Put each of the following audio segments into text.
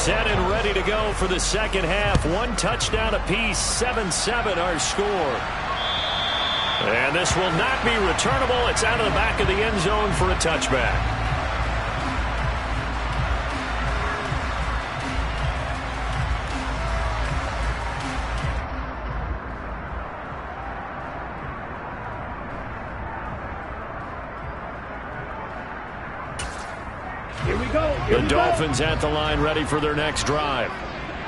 Set and ready to go for the second half. One touchdown apiece, 7-7 our score. And this will not be returnable. It's out of the back of the end zone for a touchback. The Dolphins at the line, ready for their next drive.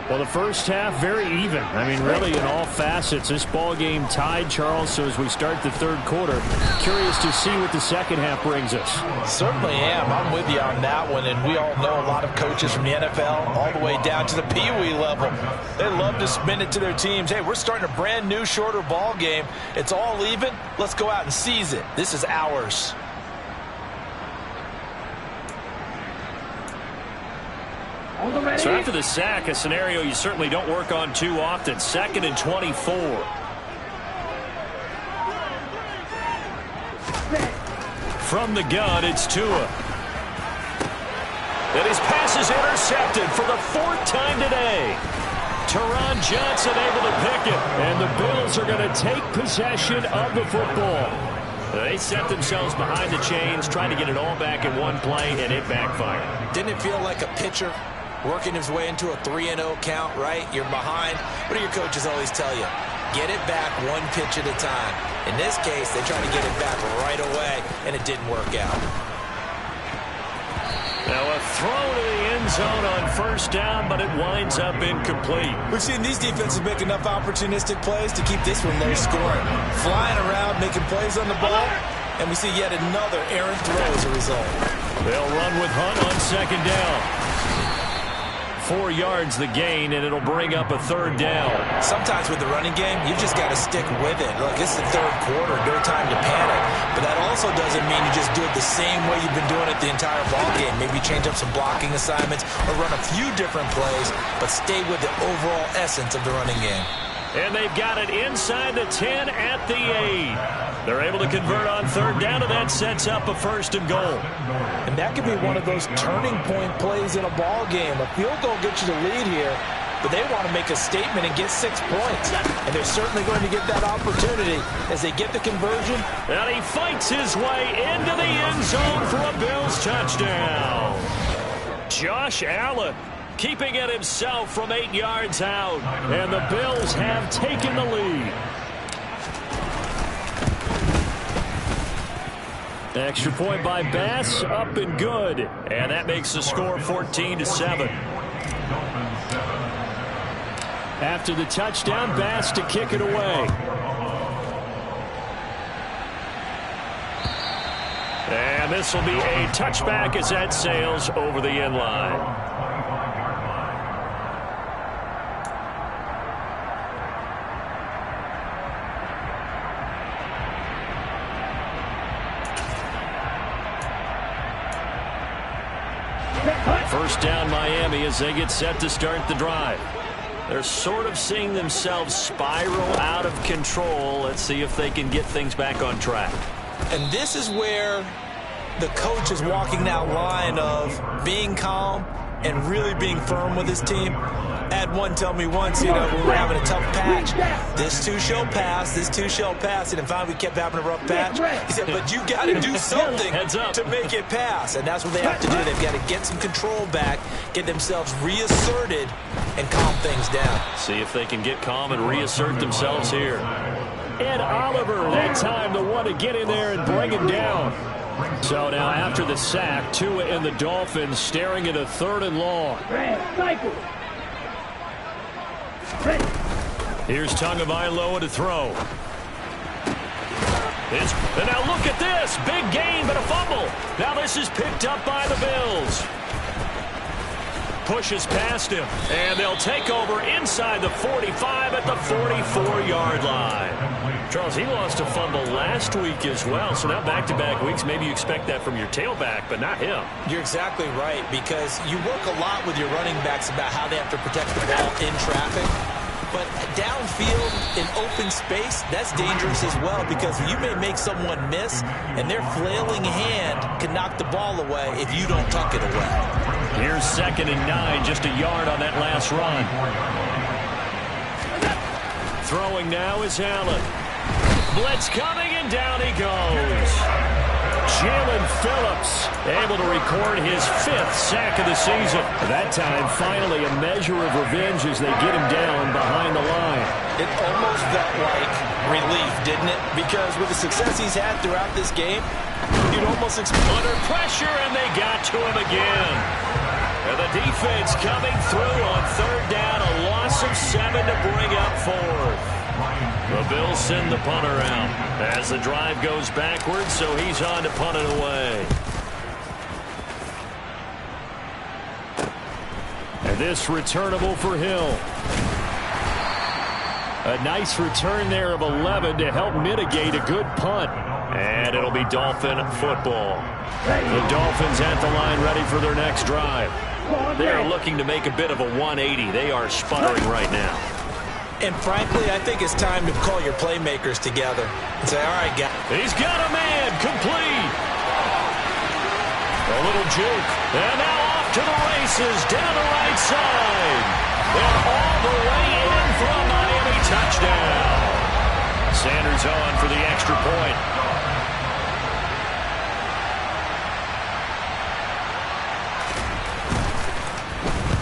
Well, the first half, very even. I mean, really, in all facets, this ball game tied, Charles. So as we start the third quarter, curious to see what the second half brings us. Certainly am. I'm with you on that one. And we all know a lot of coaches from the NFL all the way down to the Pee-wee level. They love to spin it to their teams. Hey, we're starting a brand new, shorter ball game. It's all even. Let's go out and seize it. This is ours. So after the sack, a scenario you certainly don't work on too often. 2nd and 24. From the gun, it's Tua. And his pass is intercepted for the 4th time today. Teron Johnson able to pick it. And the Bills are going to take possession of the football. They set themselves behind the chains, trying to get it all back in one play, and it backfired. Didn't it feel like a pitcher working his way into a 3-0 count, right? You're behind. What do your coaches always tell you? Get it back one pitch at a time. In this case, they tried to get it back right away, and it didn't work out. Now a throw to the end zone on first down, but it winds up incomplete. We've seen these defenses make enough opportunistic plays to keep this one low scoring. Flying around, making plays on the ball, and we see yet another errant throw as a result. They'll run with Hunt on second down. 4 yards the gain, and it'll bring up a 3rd down. Sometimes with the running game, you just got to stick with it. Look, this is the third quarter, no time to panic. But that also doesn't mean you just do it the same way you've been doing it the entire ball game. Maybe change up some blocking assignments or run a few different plays, but stay with the overall essence of the running game. And they've got it inside the 10 at the 8. They're able to convert on 3rd down, and that sets up a 1st and goal. And that could be one of those turning point plays in a ball game. A field goal gets you the lead here, but they want to make a statement and get 6 points. And they're certainly going to get that opportunity as they get the conversion. And he fights his way into the end zone for a Bills touchdown. Josh Allen keeping it himself from 8 yards out. And the Bills have taken the lead. Extra point by Bass, up and good. And that makes the score 14-7. After the touchdown, Bass to kick it away. And this will be a touchback as that sails over the end line. First down Miami as they get set to start the drive. They're sort of seeing themselves spiral out of control. Let's see if they can get things back on track. And this is where the coach is walking that line of being calm and really being firm with his team. I had one tell me once, you know, we were having a tough patch. This too shall pass, this too shall pass. And finally we kept having a rough patch. He said, but you got to do something to make it pass. And that's what they have to do. They've got to get some control back, get themselves reasserted, and calm things down. See if they can get calm and reassert themselves here. Ed Oliver, that time the one to get in there and bring him down. So now after the sack, Tua and the Dolphins staring at a 3rd and long. Here's Tagovailoa to throw. And now look at this. Big gain, but a fumble. Now this is picked up by the Bills. Pushes past him. And they'll take over inside the 45 at the 44-yard line. Charles, he lost a fumble last week as well. So now back-to-back weeks, maybe you expect that from your tailback, but not him. You're exactly right, because you work a lot with your running backs about how they have to protect the ball in traffic. But downfield in open space, that's dangerous as well, because you may make someone miss, and their flailing hand can knock the ball away if you don't tuck it away. Here's 2nd and 9, just a yard on that last run. Throwing now is Allen. Blitz coming, and down he goes. Jalen Phillips able to record his 5th sack of the season. That time, finally, a measure of revenge as they get him down behind the line. It almost felt like relief, didn't it? Because with the success he's had throughout this game, you'd almost expect... Under pressure, and they got to him again. And the defense coming through on 3rd down, a loss of 7 to bring up 4th. The Bills send the punter out as the drive goes backwards, so he's on to punt it away. And this returnable for Hill. A nice return there of 11 to help mitigate a good punt. And it'll be Dolphin football. The Dolphins at the line ready for their next drive. They're looking to make a bit of a 180. They are sputtering right now. And frankly, I think it's time to call your playmakers together and say, all right, guys. He's got a man, complete. A little juke. And now off to the races, down the right side. And all the way in for a Miami touchdown. Sanders on for the extra point.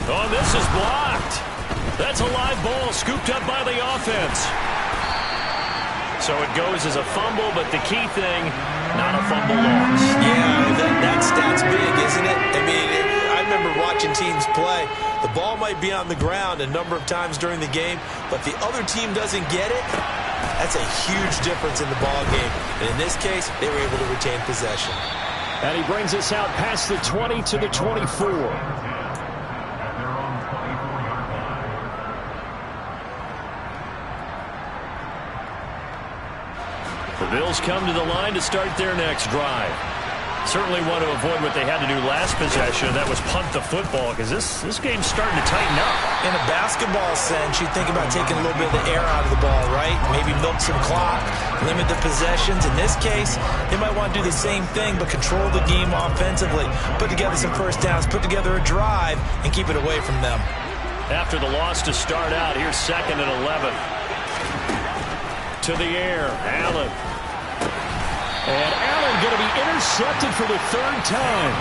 Oh, this is blocked. That's a live ball scooped up by the offense. So it goes as a fumble, but the key thing, not a fumble loss. Yeah, that stat's big, isn't it? I mean, I remember watching teams play. The ball might be on the ground a number of times during the game, but the other team doesn't get it. That's a huge difference in the ball game. And in this case, they were able to retain possession. And he brings us out past the 20 to the 24. The Bills come to the line to start their next drive. Certainly want to avoid what they had to do last possession. That was punt the football, because this game's starting to tighten up. In a basketball sense, you think about taking a little bit of the air out of the ball, right? Maybe milk some clock, limit the possessions. In this case, they might want to do the same thing, but control the game offensively. Put together some first downs, put together a drive, and keep it away from them. After the loss to start out, here's 2nd and 11. To the air, Allen. And Allen going to be intercepted for the 3rd time.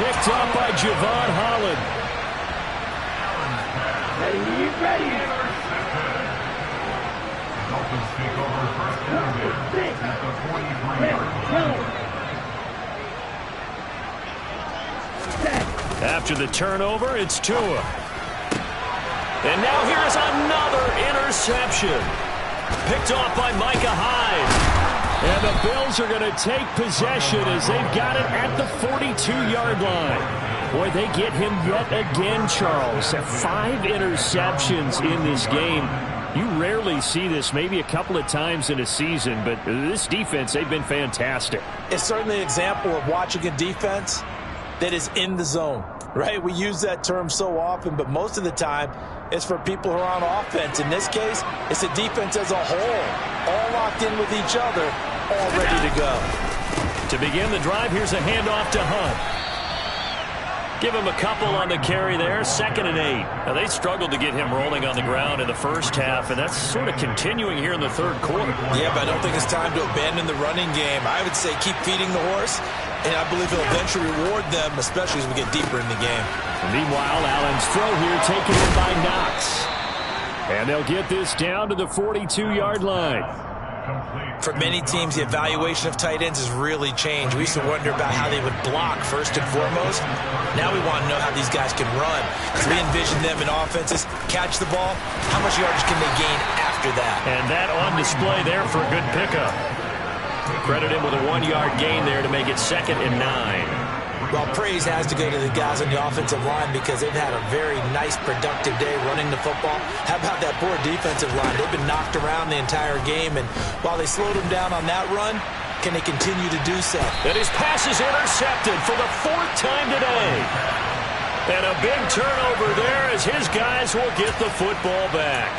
Picked up by Javon Holland. Ready. After the turnover, it's Tua. And now here's another interception. Picked off by Micah Hyde. And the Bills are going to take possession as they've got it at the 42-yard line. Boy, they get him yet again, Charles. 5 interceptions in this game. You rarely see this, maybe a couple of times in a season, but this defense, they've been fantastic. It's certainly an example of watching a defense that is in the zone, right? We use that term so often, but most of the time, it's for people who are on offense. In this case, it's the defense as a whole, all locked in with each other, all ready to go. To begin the drive, here's a handoff to Hunt. Give him a couple on the carry there, 2nd and 8. Now, they struggled to get him rolling on the ground in the first half, and that's sort of continuing here in the 3rd quarter. Yeah, but I don't think it's time to abandon the running game. I would say keep feeding the horse, and I believe he'll eventually reward them, especially as we get deeper in the game. Meanwhile, Allen's throw here taken in by Knox. And they'll get this down to the 42-yard line. For many teams, the evaluation of tight ends has really changed. We used to wonder about how they would block first and foremost. Now we want to know how these guys can run. Because we envision them in offenses, catch the ball, how much yardage can they gain after that? And that on display there for a good pickup. Credit him with a 1-yard gain there to make it 2nd and 9. Well, praise has to go to the guys on the offensive line because they've had a very nice, productive day running the football. How about that poor defensive line? They've been knocked around the entire game, and while they slowed them down on that run, can they continue to do so? And his pass is intercepted for the 4th time today. And a big turnover there as his guys will get the football back.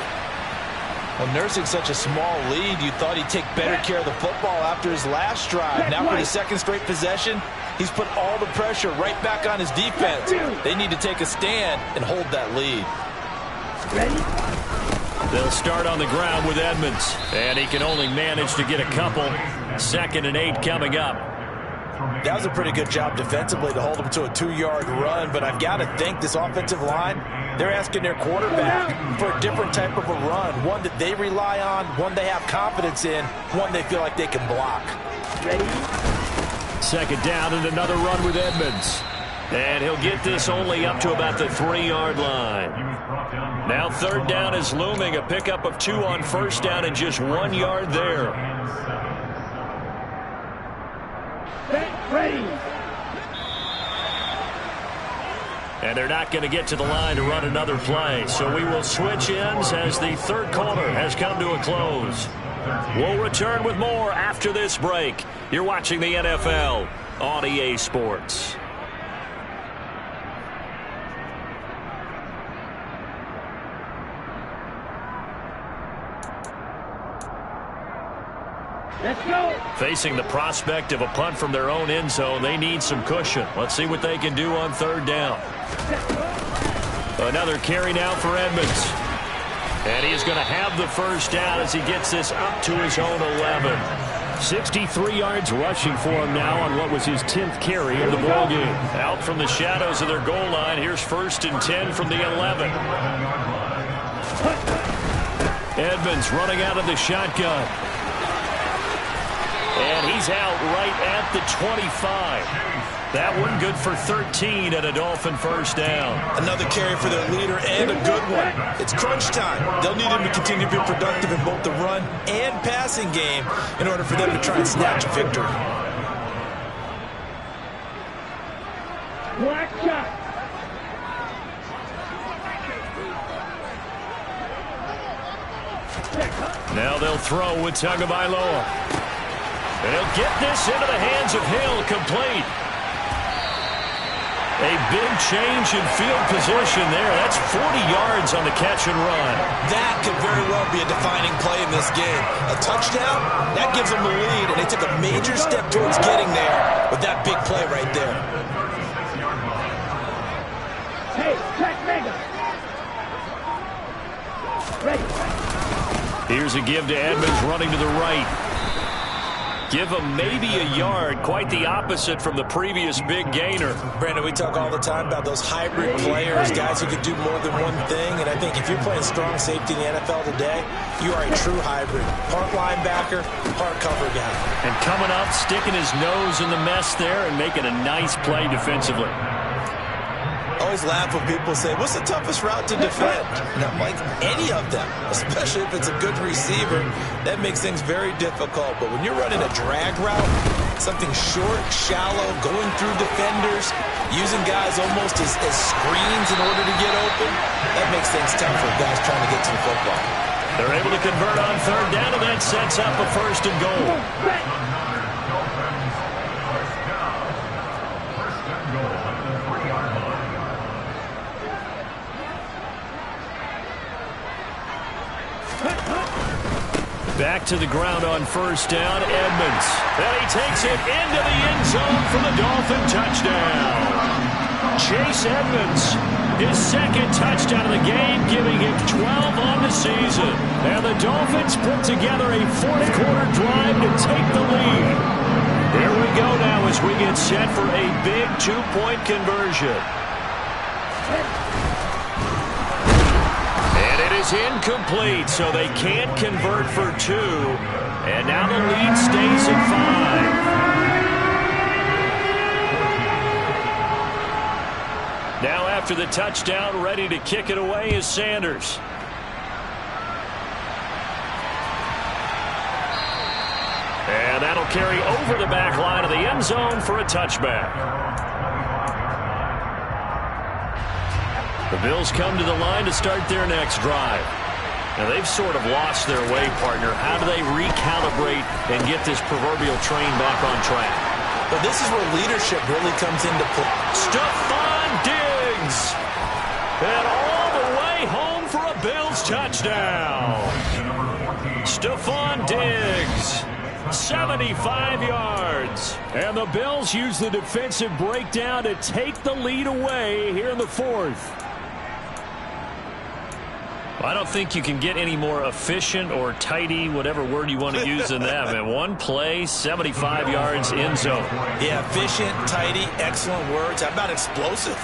Well, nursing such a small lead, you thought he'd take better care of the football after his last drive. Now for the second straight possession, he's put all the pressure right back on his defense. They need to take a stand and hold that lead. They'll start on the ground with Edmonds, and he can only manage to get a couple. 2nd and 8 coming up. That was a pretty good job defensively to hold him to a 2-yard run, but I've got to think this offensive line, they're asking their quarterback for a different type of a run, one that they rely on, one they have confidence in, one they feel like they can block. Ready? 2nd down and another run with Edmonds. And he'll get this only up to about the 3-yard line. Now 3rd down is looming, a pickup of 2 on 1st down and just 1 yard there. Ready. And they're not going to get to the line to run another play. So we will switch ends as the 3rd quarter has come to a close. We'll return with more after this break. You're watching the NFL on EA Sports. Let's go. Facing the prospect of a punt from their own end zone, they need some cushion. Let's see what they can do on 3rd down. Another carry now for Edmonds. And he's going to have the 1st down as he gets this up to his own 11. 63 yards rushing for him now on what was his 10th carry of the ballgame. Out from the shadows of their goal line, here's 1st and 10 from the 11. Edmonds running out of the shotgun. And he's out right at the 25. That one good for 13 and a Dolphin 1st down. Another carry for their leader and a good one. It's crunch time. They'll need him to continue to be productive in both the run and passing game in order for them to try and snatch a victory. Black shot. Now they'll throw with Tagovailoa. And he'll get this into the hands of Hill, complete. A big change in field position there. That's 40 yards on the catch and run. That could very well be a defining play in this game. A touchdown, that gives them the lead, and they took a major step towards getting there with that big play right there. Hey, check mega. Ready. Here's a give to Edmonds running to the right. Give him maybe a yard, quite the opposite from the previous big gainer. Brandon, we talk all the time about those hybrid players, guys who can do more than one thing, and I think if you're playing strong safety in the NFL today, you are a true hybrid. Part linebacker, part cover guy. And coming up, sticking his nose in the mess there and making a nice play defensively. I always laugh when people say, what's the toughest route to defend? And I'm like, any of them, especially if it's a good receiver. That makes things very difficult. But when you're running a drag route, something short, shallow, going through defenders, using guys almost as screens in order to get open, that makes things tough for guys trying to get to the football. They're able to convert on 3rd down, and that sets up a 1st and goal. Back to the ground on 1st down, Edmonds. And he takes it into the end zone for the Dolphin touchdown. Chase Edmonds, his 2nd touchdown of the game, giving him 12 on the season. And the Dolphins put together a 4th quarter drive to take the lead. Here we go now as we get set for a big 2-point conversion. Is incomplete, so they can't convert for 2. And now the lead stays at 5. Now after the touchdown, ready to kick it away is Sanders. And that'll carry over the back line of the end zone for a touchback. The Bills come to the line to start their next drive. Now, they've sort of lost their way, partner. How do they recalibrate and get this proverbial train back on track? But this is where leadership really comes into play. Stephon Diggs! And all the way home for a Bills touchdown. Stephon Diggs. 75 yards. And the Bills use the defensive breakdown to take the lead away here in the fourth. I don't think you can get any more efficient or tidy, whatever word you want to use in that. Man, one play, 75 yards, end zone. Yeah, efficient, tidy, excellent words. How about explosive?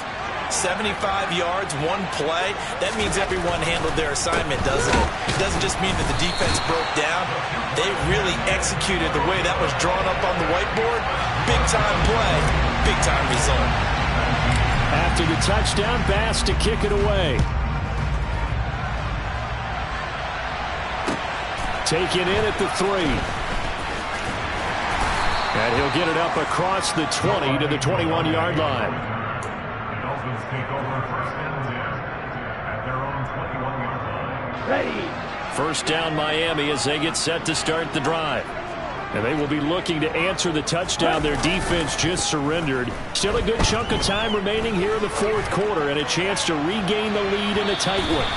75 yards, one play. That means everyone handled their assignment, doesn't it? It doesn't just mean that the defense broke down. They really executed the way that was drawn up on the whiteboard. Big-time play, big-time result. After the touchdown, Bass to kick it away. Taken in at the 3. And he'll get it up across the 20 to the 21-yard line. Dolphins take over first and 10 at their own 21-yard line. Ready. First down Miami as they get set to start the drive. And they will be looking to answer the touchdown their defense just surrendered. Still a good chunk of time remaining here in the fourth quarter and a chance to regain the lead in a tight one.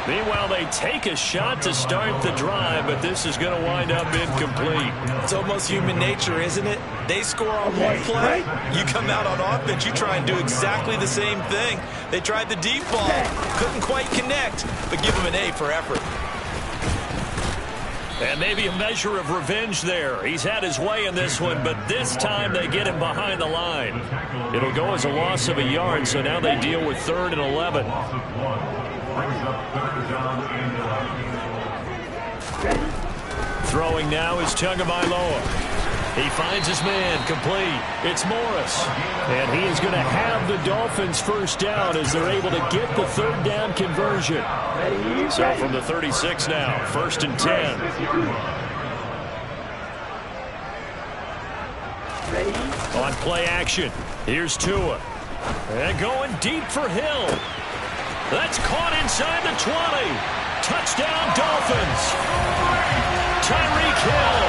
Meanwhile, they take a shot to start the drive, but this is going to wind up incomplete. It's almost human nature, isn't it? They score on one play. You come out on offense, you try and do exactly the same thing. They tried the deep ball, couldn't quite connect, but give them an A for effort. And maybe a measure of revenge there. He's had his way in this one, but this time they get him behind the line. It'll go as a loss of a yard, so now they deal with 3rd and 11. Throwing now is Tagovailoa. He finds his man complete. It's Morris. And he is going to have the Dolphins first down as they're able to get the 3rd down conversion. So from the 36 now, 1st and 10. On play action, here's Tua. And going deep for Hill. That's caught inside the 20. Touchdown, Dolphins. Tyreek Hill,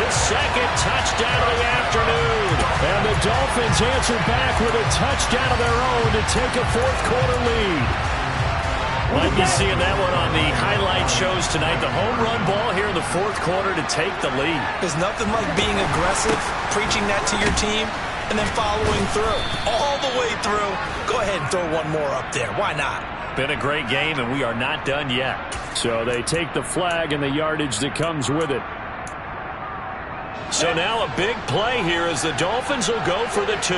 his 2nd touchdown of the afternoon. And the Dolphins answer back with a touchdown of their own to take a fourth quarter lead. Might be seeing that one on the highlight shows tonight. The home run ball here in the fourth quarter to take the lead. There's nothing like being aggressive, preaching that to your team, and then following through. All the way through. Go ahead and throw one more up there. Why not? Been a great game, and we are not done yet. So they take the flag and the yardage that comes with it. So now a big play here as the Dolphins will go for the 2.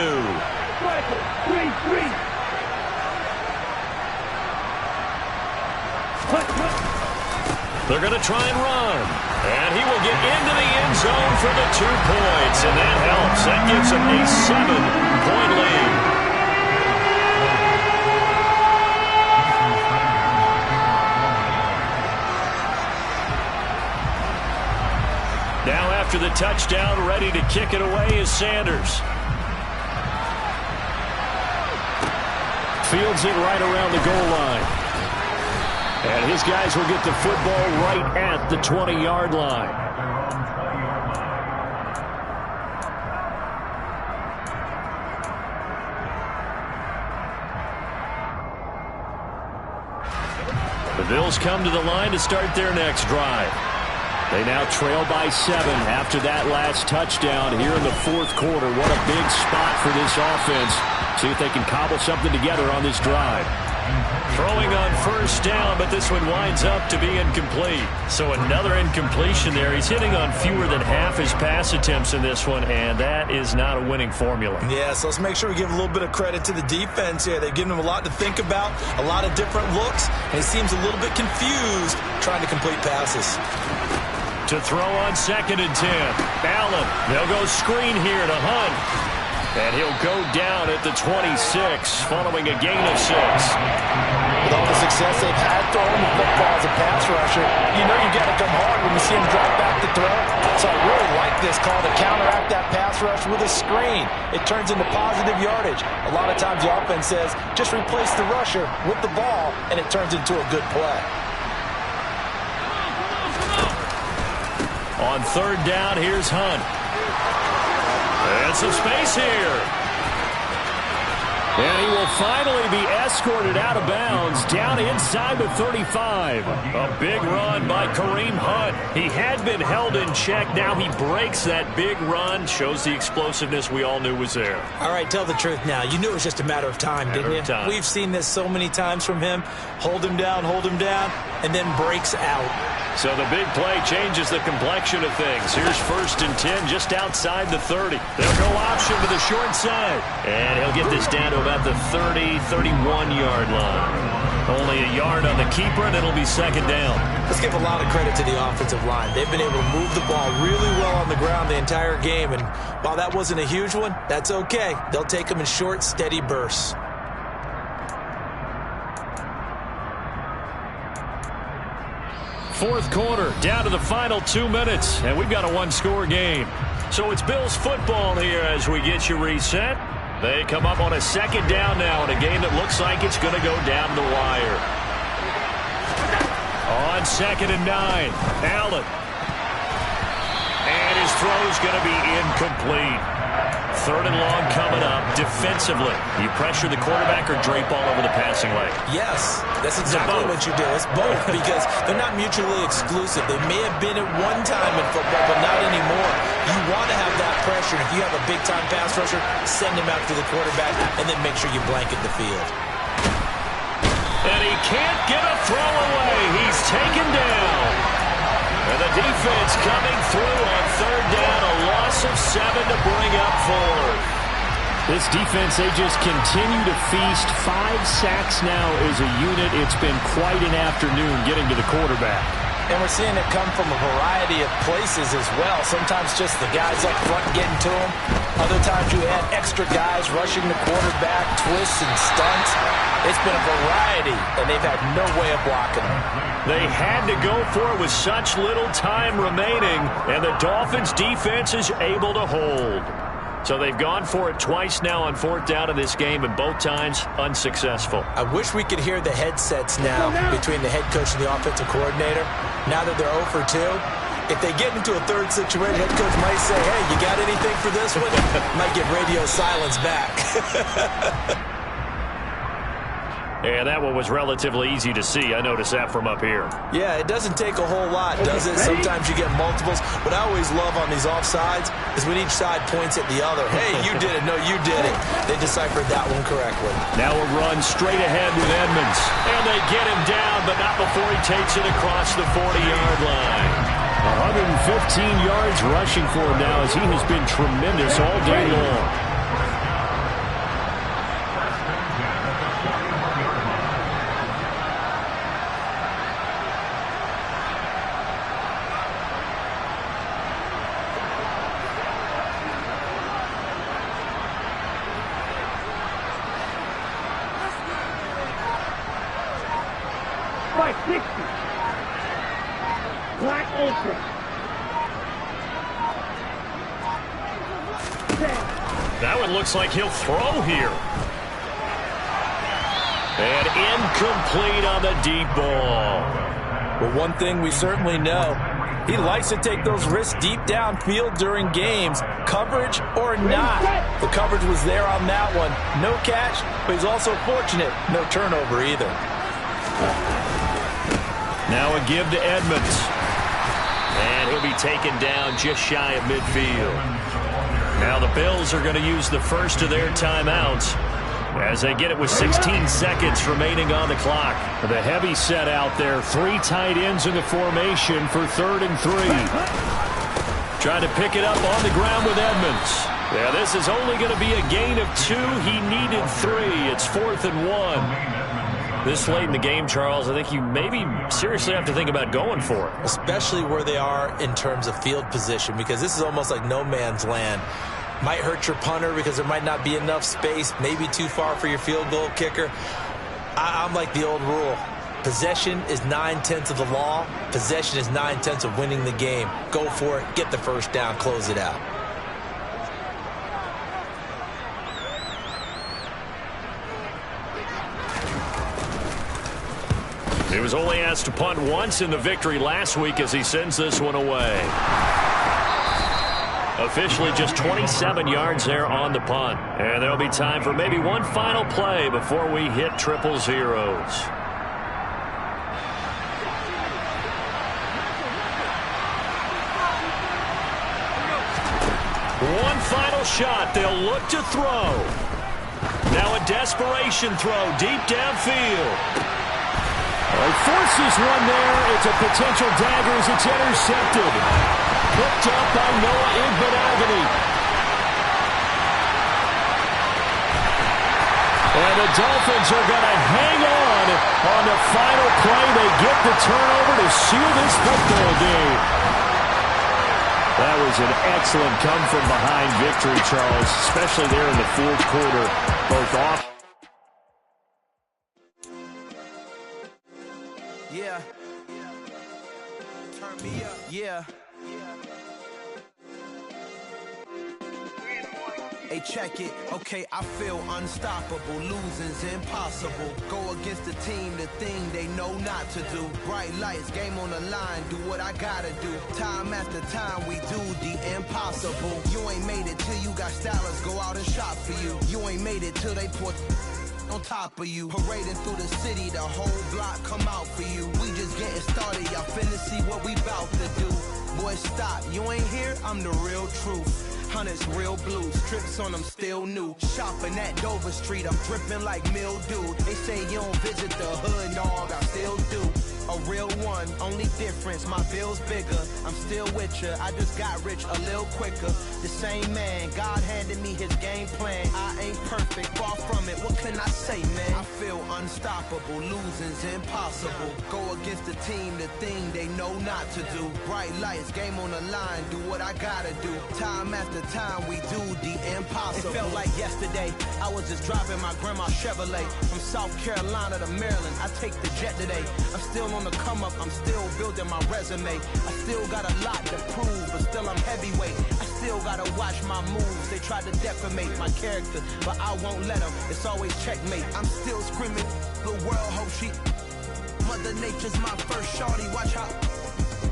They're going to try and run. And he will get into the end zone for the 2 points. And that helps. That gives them a 7-point lead. Now after the touchdown, ready to kick it away is Sanders. Fields it right around the goal line. And his guys will get the football right at the 20-yard line. The Bills come to the line to start their next drive. They now trail by 7 after that last touchdown here in the fourth quarter. What a big spot for this offense. See if they can cobble something together on this drive. Throwing on first down, but this one winds up to be incomplete. So another incompletion there. He's hitting on fewer than half his pass attempts in this one, and that is not a winning formula. Yeah, so let's make sure we give a little bit of credit to the defense here. They've given him a lot to think about, a lot of different looks, and he seems a little bit confused trying to complete passes. To throw on 2nd and 10. Allen, they'll go screen here to Hunt. And he'll go down at the 26 following a gain of 6. With all the success they've had throwing the football as a pass rusher, you know you got to come hard when you see him drop back to throw. So I really like this call to counteract that pass rush with a screen. It turns into positive yardage. A lot of times the offense says, just replace the rusher with the ball, and it turns into a good play. On 3rd down, here's Hunt. And some space here. And he will finally be escorted out of bounds down inside the 35. A big run by Kareem Hunt. He had been held in check. Now he breaks that big run. Shows the explosiveness we all knew was there. All right, tell the truth now. You knew it was just a matter of time, didn't you? Time. We've seen this so many times from him. Hold him down, and then breaks out. So the big play changes the complexion of things. Here's 1st and 10 just outside the 30. They'll go option to the short side. And he'll get this down to about the 30, 31-yard line. Only a yard on the keeper, and it'll be 2nd down. Let's give a lot of credit to the offensive line. They've been able to move the ball really well on the ground the entire game. And while that wasn't a huge one, that's okay. They'll take them in short, steady bursts. 4th quarter, down to the final 2 minutes, and we've got a one-score game. So it's Bills football here as we get you reset. They come up on a 2nd down now in a game that looks like it's going to go down the wire. On 2nd and 9, Allen. And his throw's going to be incomplete. 3rd and long coming up. Defensively, you pressure the quarterback or drape all over the passing lane? Yes, that's exactly what you do. It's both because they're not mutually exclusive. They may have been at one time in football, but not anymore. You want to have that pressure. If you have a big-time pass rusher, send him out to the quarterback and then make sure you blanket the field. And he can't get a throw away. He's taken down. And the defense coming through on 3rd down, a loss of 7 to bring up 4th. This defense, they just continue to feast. 5 sacks now as a unit. It's been quite an afternoon getting to the quarterback. And we're seeing it come from a variety of places as well. Sometimes just the guys up front getting to him. Other times you add extra guys rushing the quarterback, twists and stunts. It's been a variety, and they've had no way of blocking him. They had to go for it with such little time remaining, and the Dolphins' defense is able to hold. So they've gone for it twice now on 4th down in this game, and both times unsuccessful. I wish we could hear the headsets now between the head coach and the offensive coordinator. Now that they're 0 for 2, if they get into a 3rd situation, head coach might say, hey, you got anything for this one? Might get radio silence back. And that one was relatively easy to see. I noticed that from up here. Yeah, it doesn't take a whole lot, does it? Sometimes you get multiples. What I always love on these offsides is when each side points at the other. Hey, you did it. No, you did it. They deciphered that one correctly. Now a run straight ahead with Edmonds. And they get him down, but not before he takes it across the 40-yard line. 115 yards rushing for him now as he has been tremendous all day long. That one looks like he'll throw here. And incomplete on the deep ball. Well, one thing we certainly know, he likes to take those risks deep downfield during games, coverage or not. The coverage was there on that one. No catch, but he's also fortunate. No turnover either. Now a give to Edmonds. And he'll be taken down just shy of midfield. Now the Bills are going to use the first of their timeouts as they get it with 16 seconds remaining on the clock. The heavy set out there. 3 tight ends in the formation for 3rd and 3. Trying to pick it up on the ground with Edmonds. Yeah, this is only going to be a gain of 2. He needed 3. It's 4th and 1. This late in the game, Charles, I think you maybe seriously have to think about going for it. Especially where they are in terms of field position, because this is almost like no man's land. Might hurt your punter because there might not be enough space, maybe too far for your field goal kicker. I'm like the old rule. Possession is 9/10 of the law. Possession is 9/10 of winning the game. Go for it, get the first down, close it out. He was only asked to punt once in the victory last week as he sends this one away. Officially just 27 yards there on the punt. And And there'll be time for maybe one final play before we hit triple zeros. One final shot. They'll look to throw. Now a desperation throw deep downfield. He forces one there. It's a potential dagger as it's intercepted. Picked up by Noah Igbenogany. And the Dolphins are going to hang on the final play. They get the turnover to seal this football game. That was an excellent come-from-behind victory, Charles, especially there in the fourth quarter, both off. Yeah. Turn me up. Yeah. Hey, check it. Okay, I feel unstoppable. Losing's impossible. Go against the team, the thing they know not to do. Bright lights, game on the line. Do what I gotta do. Time after time, we do the impossible. You ain't made it till you got stylers go out and shop for you. You ain't made it till they put on top of you. Parading through the city, the whole block come out for you. We just getting started, y'all finna see what we bout to do. Boy, stop, you ain't here, I'm the real truth. Hunters, real blues, strips on them still new. Shopping at Dover Street, I'm dripping like mildew. They say you don't visit the hood, dog, I still do. A real one, only difference, my bill's bigger. I'm still with ya, I just got rich a little quicker. The same man, God handed me his game plan. I ain't perfect, far from it, what can I say, man? I feel unstoppable, losing's impossible. Go against the team, the thing they know not to do. Bright lights, game on the line, do what I gotta do. Time after time, we do the impossible. It felt like yesterday, I was just driving my grandma's Chevrolet. From South Carolina to Maryland, I take the jet today. I'm still on the come up, I'm still building my resume. I still got a lot to prove, but still I'm heavyweight. I still gotta watch my moves. They tried to defamate my character, but I won't let them. It's always checkmate. I'm still screaming, the world hope she. Mother Nature's my first shorty. Watch how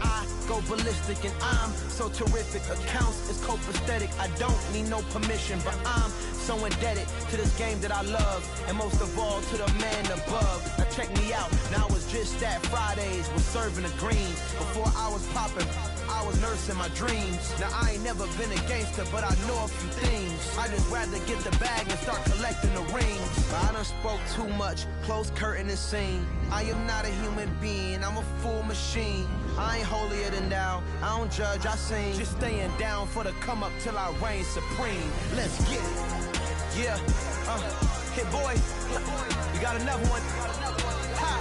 I go ballistic, and I'm so terrific. Accounts is copacetic. I don't need no permission, but I'm so indebted to this game that I love, and most of all to the man above. Now check me out, now I was just at Fridays, was serving the greens. Before I was popping, I was nursing my dreams. Now I ain't never been a gangster, but I know a few things. I just rather get the bag and start collecting the rings. But I done spoke too much, close curtain and scene. I am not a human being, I'm a full machine. I ain't holier than thou, I don't judge, I sing. Just staying down for the come up till I reign supreme. Let's get it. Yeah, hit boy, we got another one. Ha.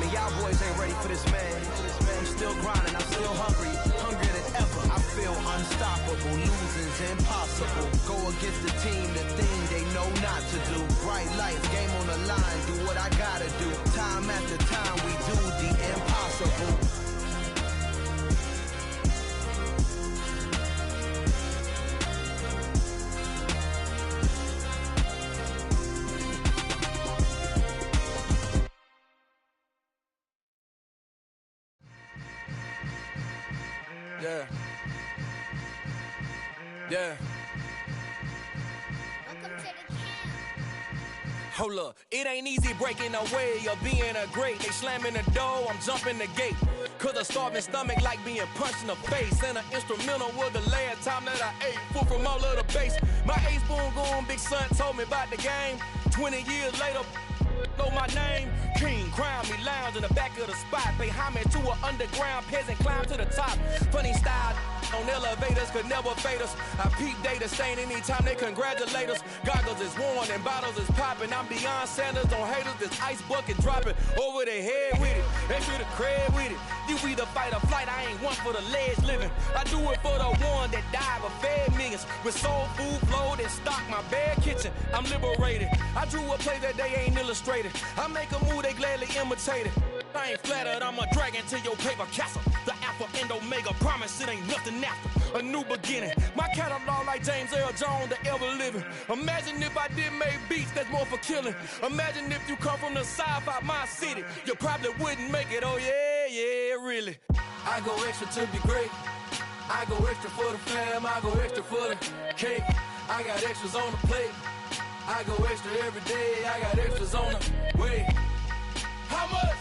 Man, y'all boys ain't ready for this, man. I'm still grinding, I'm still hungry, hungrier than ever. I feel unstoppable, losing's impossible. Go against the team, the thing they know not to do. Bright lights, game on the line, do what I gotta do. Time after time, we do the impossible. Yeah. Yeah. Hold up, it ain't easy breaking away or being a great. They slamming the door, I'm jumping the gate. Cause a starving stomach like being punched in the face. And an instrumental was the last time that I ate food from all of the base. My ace spoon going, big son told me about the game. 20 years later, know my name. King, crown me, lounge in the back of the spot. Pay homage to an underground peasant, climb to the top. Funny style on elevators could never fade us. I peep data stain anytime they congratulate us. Goggles is worn and bottles is popping. I'm beyond Sanders on haters, this ice bucket dropping over their head with it. They feel the cred with it. You either fight or flight, I ain't one for the ledge living. I do it for the one that died but fed millions. With soul food flowed and stocked my bare kitchen. I'm liberated. I drew a play that they ain't illustrated. I make a move, they gladly imitate it. I ain't flattered, I'm a dragon to your paper castle. The Alpha and Omega, promise it ain't nothing after. A new beginning. My catalog like James Earl Jones, the ever living. Imagine if I did make beats that's more for killing. Imagine if you come from the south out my city. You probably wouldn't make it, oh yeah, really. I go extra to be great. I go extra for the fam, I go extra for the cake. I got extras on the plate. I go extra every day. I got extras on the way. How much?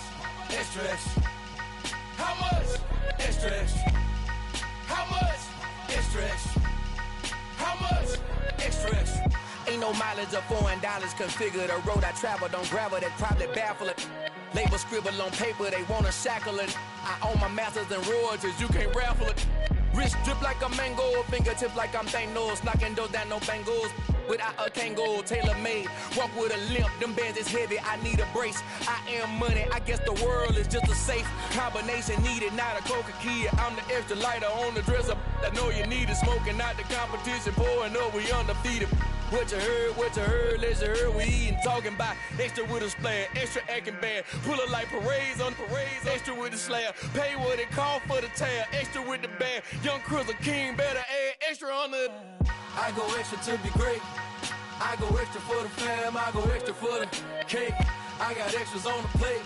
Extra, extra. How much? Extra, extra. How much? Extra, extra. How much? Extra, extra. Ain't no mileage or $4 configure the road I travel. Don't gravel, that probably baffle it. Label scribble on paper, they wanna shackle it. I own my masters and royalties, you can't raffle it. Wrist drip like a mango, fingertips like I'm Thanos. Knocking those down, no bangles. Without a Kango, tailor-made. Walk with a limp, them bands is heavy, I need a brace. I am money, I guess the world is just a safe combination needed, not a coca key. I'm the extra lighter on the dresser. I know you need it, smoking out the competition, pouring up, we undefeated. What you heard, let's heard, we eating, talking about extra with a splash, extra acting bad, pull it like parades on parades, extra with the slab, pay what it cost for the tab, extra with the bag, young Chris a king, better add extra on the. I go extra to be great, I go extra for the fam, I go extra for the cake, I got extras on the plate,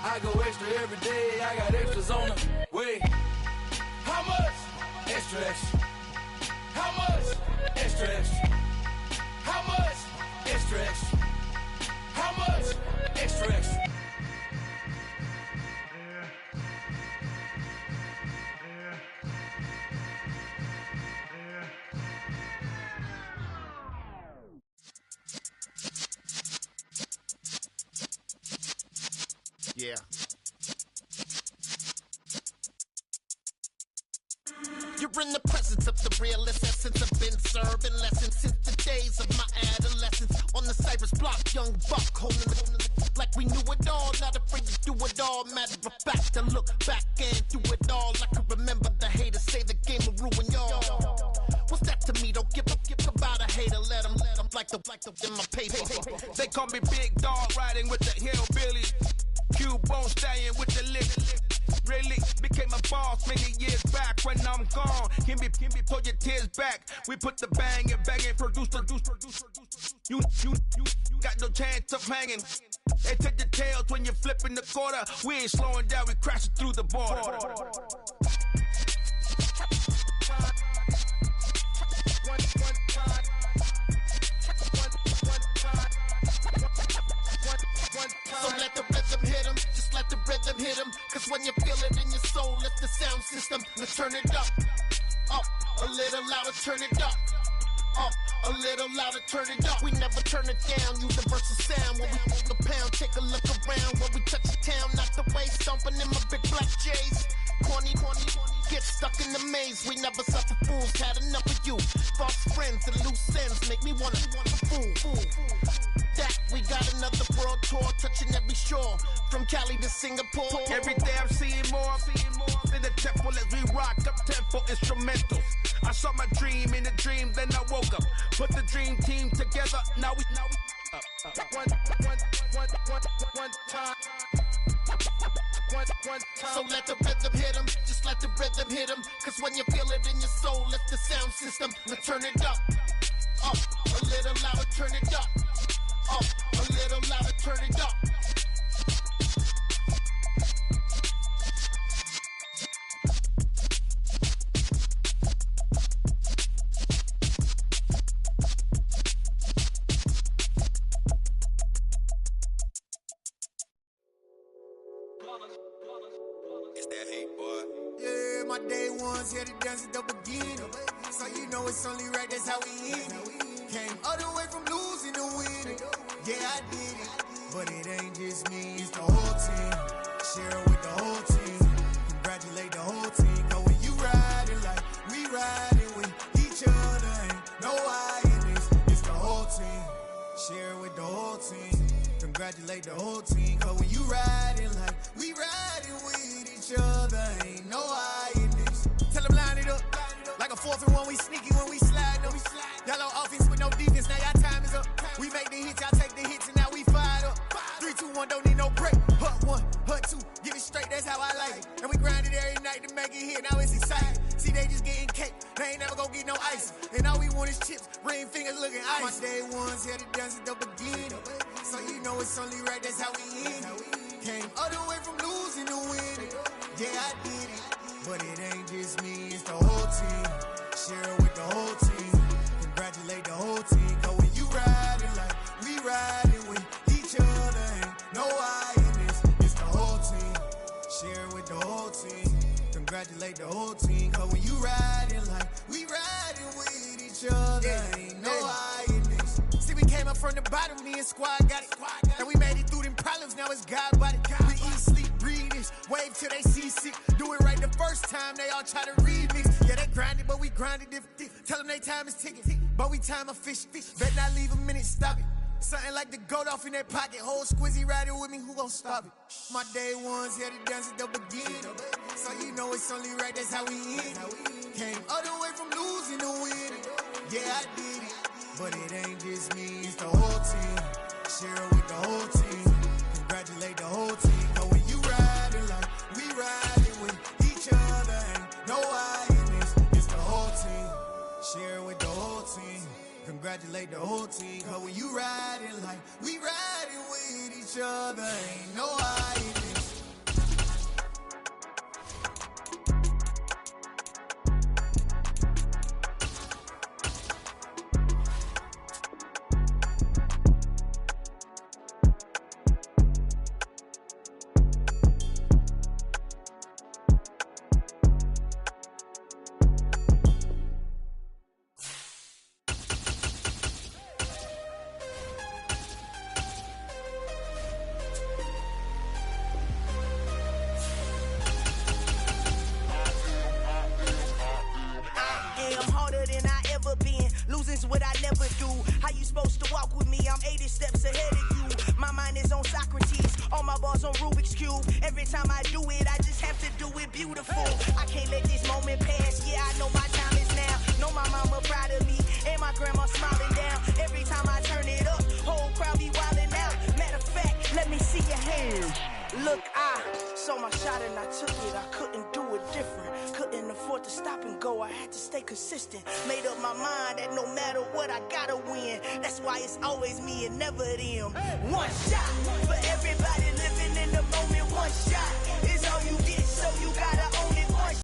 I go extra every day, I got extras on the way. How much? Extra, extra. How much? Extra, extra. How much? Extra, extra. How much? Extra, extra. Yeah. You're in the presence of the realest essence. I've been serving lessons since the days of my adolescence. On the Cypress block, young buck holding it like we knew it all. Not afraid to do it all. Matter of fact, I look back and do it all. I can remember the haters say the game will ruin y'all. What's that to me? Don't give about a hater. Let them like the in my paper. They call me Big Dog, riding with the hillbillies. Cubone stallion with the lick. Really became a boss many years back. When I'm gone, can be pull your tears back. We put the bang and produce. You got no chance of hanging. They take the tails when you're flipping the quarter. We ain't slowing down, we crashing through the border. So let the rhythm hit him, just let the rhythm hit him. Cause when you feel it in your soul, lift the sound system. Let's turn it up, a little louder, turn it up. A little louder, turn it up. We never turn it down, universal sound. When we move the pound, take a look around. When we touch the town, not the way, stomping in my big black J's. Corny, get stuck in the maze. We never suffer fools, had enough of you. False friends and loose ends make me wanna fool. That we got another world tour, touching every shore, from Cali to Singapore. Every day I'm seeing more in the temple as we rock up tempo instrumentals. I saw my dream in a dream, then I woke up. Put the dream team together, now we one time. So let the rhythm hit him, just let the rhythm hit him. Cause when you feel it in your soul, lift the sound system. Now turn it up, a little louder, turn it up. A little louder, turn it up. It's that hate, boy. Yeah, my day ones here to dance at the beginning. So you know it's only right, that's how we end it. Came all the way from losing to winning. Yeah, I did it. But it ain't just me, it's the whole team. Share it with the whole team. Congratulate the whole team. Cause when you riding like we riding with each other, ain't no I in this. It's the whole team. Share it with the whole team. Congratulate the whole team. Cause when you riding like we riding with each other, ain't no I in this. Tell them line it up. Like a 4th and 1, we sneaky when we slide them. Y'all on offense with no defense, now y'all time is up. We make the hits, y'all take the hits, and now we fired up. 3, 2, 1, don't need no break. Hut 1, hut 2, get it straight, that's how I like it. And we grind it every night to make it hit, now it's exciting. See, they just getting cake, they ain't never gonna get no ice. And all we want is chips, ring fingers looking ice. My day ones here to dance at the beginning. So you know it's only right, that's how we end it. Came all the way from losing to winning. Yeah, I did it. But it ain't just me, it's the whole team. Share it with the whole team. Congratulate the whole team. Cause when you riding like we riding with each other, ain't no hiding this. See, we came up from the bottom, me and squad got it. And we made it through them problems, now it's God body. We eat, sleep, breathe this, wave till they see sick. Do it right the first time, they all try to remix. Yeah, they grinded, but we grinded different. Tell them they time is ticking, but we time a fish. Bet not leave a minute, stop it. Something like the goat off in that pocket. Whole squizzy riding with me, who gon' stop it? My day ones here to dance at the beginning. So you know it's only right, that's how we end it. Came all the way from losing to winning. Yeah, I did it. But it ain't just me, it's the whole team. Share it with the whole team. Congratulate the whole team. But when you riding like we riding with each other, ain't no hiding this. It's the whole team. Share it with the whole team. Congratulate the whole team. Cause when you riding like we riding with each other, ain't no hiding this. What I never do. How you supposed to walk with me? I'm 80 steps ahead of you. My mind is on Socrates, all my bars on Rubik's Cube. Every time I do it, I just have to do it beautiful. I can't let this moment pass. Yeah, I know my time is now. Know my mama proud of me, and my grandma smiling down. Every time I turn it up, whole crowd be wildin' out. Matter of fact, let me see your hands. Look, I saw my shot and I took it. I couldn't do it different. Couldn't afford to stop and go. I had to stay consistent. Made up my mind that no matter what, I gotta win. That's why it's always me and never them. One shot for